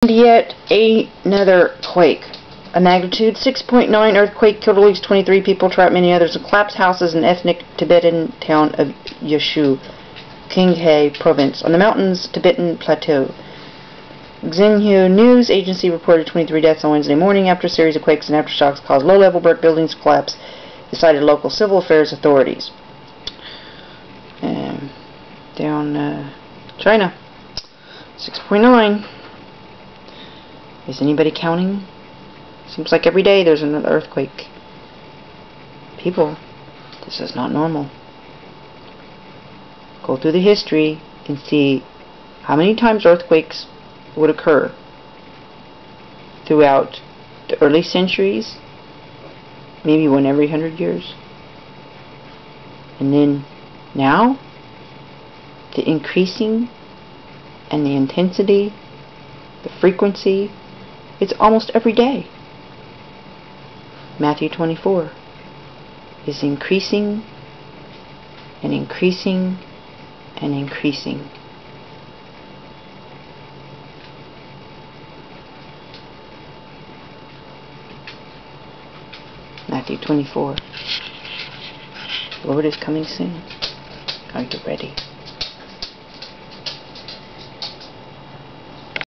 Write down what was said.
Yet another quake. A magnitude 6.9 earthquake killed at least 23 people, trapped many others, and collapsed houses in ethnic Tibetan town of Yeshu, Qinghai province, on the mountain's Tibetan plateau. Xinhua News Agency reported 23 deaths on Wednesday morning after a series of quakes and aftershocks caused low-level brick buildings to collapse, decided local civil affairs authorities. Down China, 6.9. Is anybody counting? Seems like every day there's another earthquake. People, this is not normal. Go through the history and see how many times earthquakes would occur throughout the early centuries, maybe one every 100 years. And then now, the increasing and the intensity, the frequency, it's almost every day. Matthew 24 is increasing and increasing and increasing. Matthew 24. The Lord is coming soon. Are you ready?